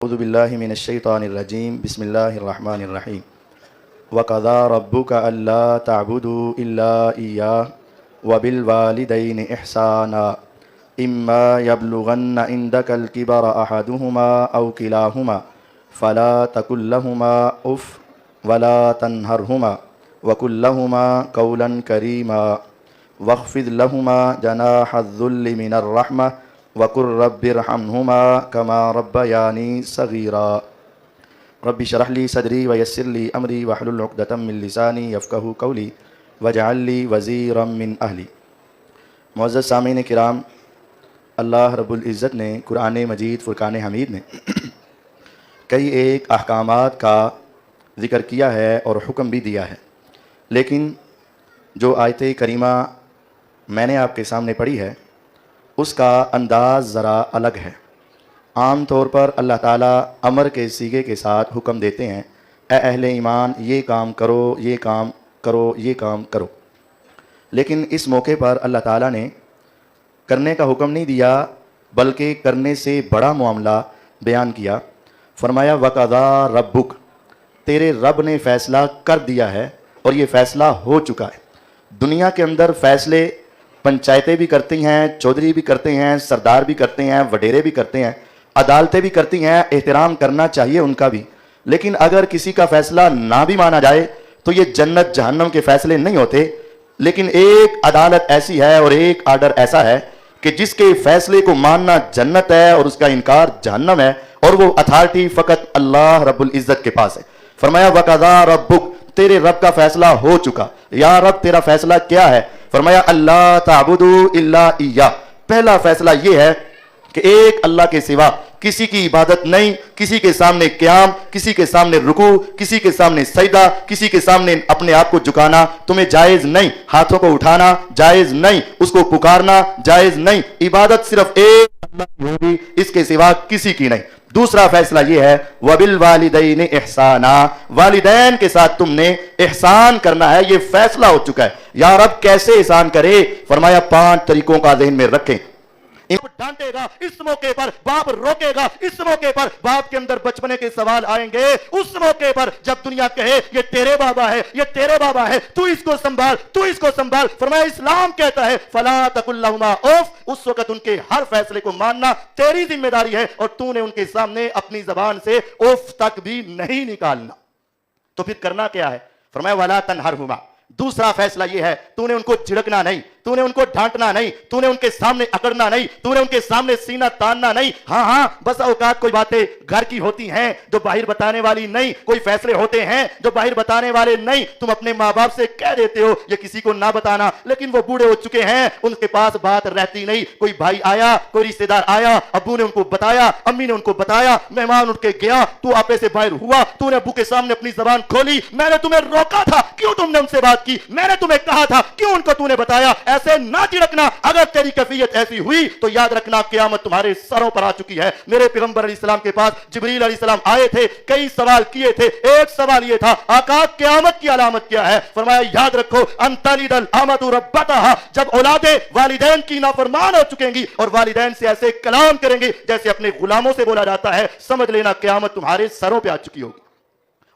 औज़ुबिल्लाहि मिनश्शैतानिर्रजीम बिस्मिल्लाहिर्रहमानिर्रहीम वक़ज़ा रब्बुका अल्ला तअबुदू इल्ला इय्याहु व बिल वालिदैनि इहसाना इम्मा यब्लुगन्ना इंदकल किबरा अहदुहुमा औ किलाहुमा फला तकुल लहुमा उफ़ वला तन्हरहुमा वकुल लहुमा कौलन करीमा वख़्फ़िद लहुमा जनाहज़्ज़ुल्लि मिनर रहमह वकुर रब्बिरहमहुमा कमा रब्बयानी सगीरा रब्बि शरह ली सदरी व यस्सिर ली अमरी वहलुल उक़दतम मिन लिसानी यफ़क़हू क़ौली वजअल ली वज़ीरम मिन अहली। मुअज़्ज़ज़ सामीन किराम, अल्लाह रब्बुल इज़्ज़त ने कुरान मजीद फ़ुरक़ान हमीद में कई एक अहकामात का ज़िक्र किया है और हुक्म भी दिया है, लेकिन जो आयत करीमा मैंने आपके सामने पढ़ी है उसका अंदाज़ ज़रा अलग है। आम तौर पर अल्लाह ताला अमर के सीगे के साथ हुक्म देते हैं, ए अहले ईमान ये काम करो, ये काम करो, ये काम करो। लेकिन इस मौके पर अल्लाह ताला ने करने का हुक्म नहीं दिया, बल्कि करने से बड़ा मामला बयान किया। फरमाया वक़ज़ा रब्बुक, तेरे रब ने फ़ैसला कर दिया है और ये फ़ैसला हो चुका है। दुनिया के अंदर फ़ैसले पंचायतें भी करती हैं, चौधरी भी करते हैं, सरदार भी करते हैं, वडेरे भी करते हैं, अदालतें भी करती हैं, एहतराम करना चाहिए उनका भी। लेकिन अगर किसी का फ़ैसला ना भी माना जाए तो ये जन्नत जहन्नम के फ़ैसले नहीं होते। लेकिन एक अदालत ऐसी है और एक आर्डर ऐसा है कि जिसके फ़ैसले को मानना जन्नत है और उसका इनकार जहन्नम है, और वो अथॉरिटी फ़कत अल्लाह रब्बुल इज़्ज़त के पास है। फरमाया वक़ज़ा रब्बुक, तेरे रब का फ़ैसला हो चुका। या रब तेरा फ़ैसला क्या है? फरमाया अल्लाह ताबुदू इल्ला इय्या। पहला फ़ैसला ये है कि एक अल्लाह के सिवा किसी की इबादत नहीं, किसी के सामने क़याम, किसी के सामने रुकू, किसी के सामने सजदा, किसी के सामने अपने आप को झुकाना तुम्हें जायज़ नहीं। हाथों को उठाना जायज़ नहीं, उसको पुकारना जायज़ नहीं। इबादत सिर्फ एक अल्लाह की होगी, इसके सिवा किसी की नहीं। दूसरा फैसला यह है वबिल वालिदैनि इहसाना, वालिदैन के साथ तुमने एहसान करना है, यह फैसला हो चुका है। या रब कैसे एहसान करे? फरमाया 5 तरीकों का ज़हन में रखें। इनको डांटेगा, इस मौके पर बाप रोकेगा, इस मौके पर बाप के अंदर बचपने के सवाल आएंगे, उस मौके पर जब दुनिया कहे ये तेरे बाबा है, ये तेरे बाबा है, तू इसको संभाल, तू इसको संभाल। फरमाया इस्लाम कहता है फला तकुल लहुमा उफ, उस वक्त उनके हर फैसले को मानना तेरी जिम्मेदारी है और तूने उनके सामने अपनी जबान से उफ तक भी नहीं निकालना। तो फिर करना क्या है? फरमाया वला तनहरहुमा। दूसरा फैसला यह है तूने उनको झिड़कना नहीं, तूने उनको डांटना नहीं, तूने उनके सामने अकड़ना नहीं, तूने उनके सामने सीना तानना नहीं। हाँ, बस औकात कोई बातें घर की होती हैं जो बाहर बताने वाली नहीं, कोई फैसले होते हैं जो बाहर बताने वाले नहीं। तुम अपने माँ बाप से कह देते हो ये किसी को ना बताना, लेकिन वो बूढ़े हो चुके हैं, उनके पास बात रहती नहीं। कोई भाई आया, कोई रिश्तेदार आया, अब्बू ने उनको बताया, अम्मी ने उनको बताया, मेहमान उठ के गया, तू आपे से बाहर हुआ, तूने अब्बू के सामने अपनी जबान खोली, मैंने तुम्हें रोका था, क्यों तुमने उनसे बात की? मैंने तुम्हें कहा था, क्यों उनको तूने बताया? ऐसे ना झिड़कना। अगर तेरी कैफियत ऐसी हुई तो याद रखना क़यामत तुम्हारे सरों पर आ चुकी है। मेरे पैगंबर अलैहिस्सलाम के पास जिब्रील अलैहिस्सलाम आए थे, कई सवाल किए थे। एक सवाल ये था, आका क़यामत की अलामत क्या है? फरमाया याद रखो अंतलिदल अमतु रब्बतहा, जब औलादे वालिदैन की नाफरमान हो चुकेंगी और वालिदैन से ऐसे कलाम करेंगे जैसे अपने गुलामों से बोला जाता है, समझ लेना क़यामत तुम्हारे सरों पर आ चुकी होगी।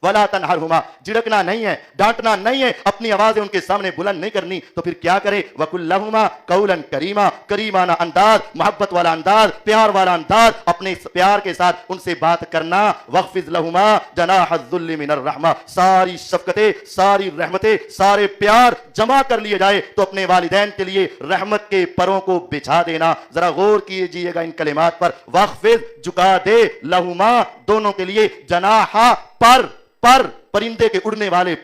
वला तनहरहुमा, झिड़कना नहीं है, डांटना नहीं है, अपनी आवाजें उनके सामने बुलंद नहीं करनी। तो फिर क्या करे? वकुल लहुमा कौलन करीमा, करीमाना अंदाज, मोहब्बत वाला अंदाज, प्यार वाला अंदाज, अपने प्यार के साथ उनसे बात करना। वक़्फ़िज़ लहुमा जनाहज़्ज़ुल्लि मिनर रहमा, सारी शफ़क़तें, सारी रहमतें, सारे प्यार जमा कर लिए जाए तो अपने वालिदैन के लिए रहमत के परों को बिछा देना। जरा गौर कीजिएगा इन कलिमात पर। वक़्फ़िज़, झुका दे, लहुमा, दोनों के लिए, जनाहा, पर परिंदे के उड़ने वाले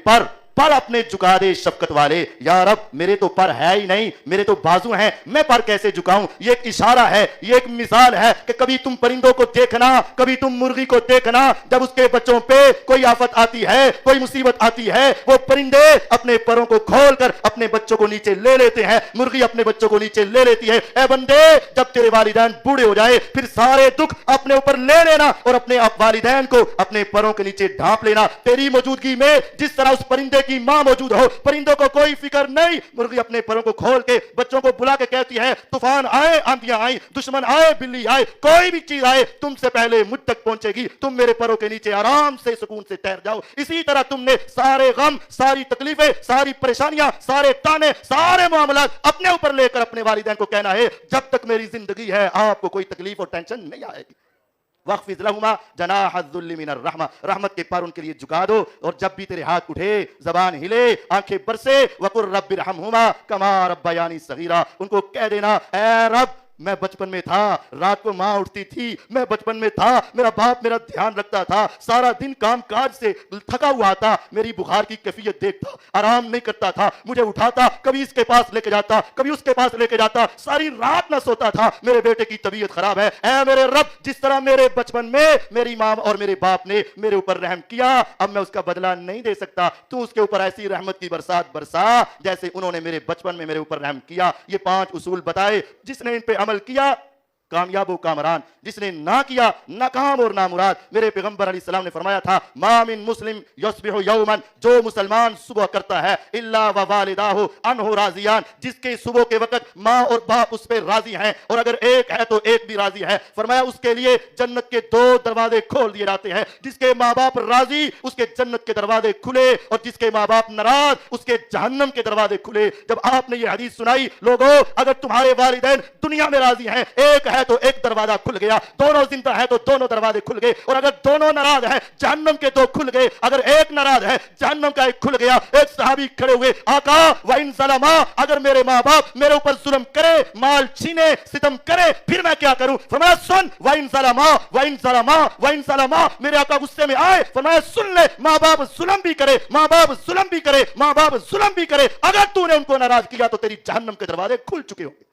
पर अपने झुका दे शफकत वाले। या रब मेरे तो पर है ही नहीं, मेरे तो बाजू हैं, मैं पर कैसे झुकाऊं? ये एक इशारा है, ये एक मिसाल है कि कभी तुम परिंदों को देखना, कभी तुम मुर्गी को देखना, जब उसके बच्चों पे कोई आफत आती है, कोई मुसीबत आती है, वो परिंदे अपने परों को खोलकर अपने बच्चों को नीचे ले लेते हैं, मुर्गी अपने बच्चों को नीचे ले लेती है। ए बंदे, जब तेरे वालिदैन बूढ़े हो जाए फिर सारे दुख अपने ऊपर ले लेना और अपने वालिदैन को अपने परों के नीचे ढांप लेना। तेरी मौजूदगी में जिस तरह उस परिंदे की माँ मौजूद हो, परिंदों को कोई फिक्र नहीं, मुर्गी अपने परों को खोल के बच्चों को बुला के कहती है तूफान आए, आंधियां आई, दुश्मन आए, बिल्ली आए, कोई भी चीज आए तुमसे पहले मुझ तक पहुंचेगी, तुम मेरे परों के नीचे आराम से सुकून से ठहर जाओ। इसी तरह तुमने सारे गम, सारी तकलीफें, सारी परेशानियां, सारे ताने, सारे मामलात अपने ऊपर लेकर अपने वालिदैन को कहना है जब तक मेरी जिंदगी है आपको कोई तकलीफ और टेंशन नहीं आएगी। वक़्फ़िज़ लहुमा जनाहज़्ज़ुल्लि मिनर रहमा, रहमत के पर उनके लिए झुका दो, और जब भी तेरे हाथ उठे, जबान हिले, आंखें बरसे, वक़ुल रब्बिरहमहुमा कमा रब्बयानी सगीरा, उनको कह देना ऐ रब मैं बचपन में था, रात को माँ उठती थी, मैं बचपन में था, मेरा बाप मेरा ध्यान रखता था, सारा दिन काम काज से थका हुआ था, मेरी बुखार की कैफियत देखता, आराम नहीं करता था, मुझे उठाता, कभी इसके पास लेके जाता, कभी उसके पास लेके जाता, सारी रात ना सोता था, मेरे बेटे की तबीयत खराब है, ऐ मेरे रब जिस तरह मेरे बचपन में मेरी माँ और मेरे बाप ने मेरे ऊपर रहम किया, अब मैं उसका बदला नहीं दे सकता, तू उसके ऊपर ऐसी रहमत की बरसात बरसा जैसे उन्होंने मेरे बचपन में मेरे ऊपर रहम किया। ये 5 उसूल बताए, जिसने इन पे अमल किया कामयाब व कामरान, जिसने ना किया नाकाम और नामुराद। मेरे पैगंबर अलैहिस्सलाम ने फरमाया था मा मिन मुस्लिम यस्बिहु यौमन, जो मुसलमान सुबह करता है इल्ला व वालिदाहु अनहु राजियान, जिसके सुबह के वक्त माँ और बाप उस पर राजी हैं, और अगर एक है तो एक भी राजी है, फरमाया उसके लिए जन्नत के 2 दरवाजे खोल दिए जाते हैं, जिसके माँ बाप राजी उसके जन्नत के दरवाजे खुले, और जिसके माँ बाप नाराज उसके जहन्नम के दरवाजे खुले। जब आपने ये हदीस सुनाई, लोगों अगर तुम्हारे वालिदैन दुनिया में राजी हैं, एक है तो एक दरवाजा खुल गया, दोनों जिंदा है तो दोनों दरवाजे खुल गए, और अगर दोनों नाराज है जहन्नम के 2 खुल गए, अगर एक नाराज है जहन्नम का 1 खुल गया। एक सहाबी खड़े हुए, आका व इन ज़लमा, अगर मेरे माँ बाप मेरे ऊपर जुल्म करे, माल छीने, सितम करे, फिर मैं क्या करूं? फरमाया सुन, व इन ज़लमा व इन ज़लमा व इन ज़लमा, मेरे आका गुस्से में आए, फरमाया सुन ले, माँ बाप जुल्म भी करे, माँ बाप जुल्म भी करे, माँ बाप जुल्म भी करे, अगर तूने उनको नाराज किया तो तेरी जहन्नम के दरवाजे खुल चुके होंगे।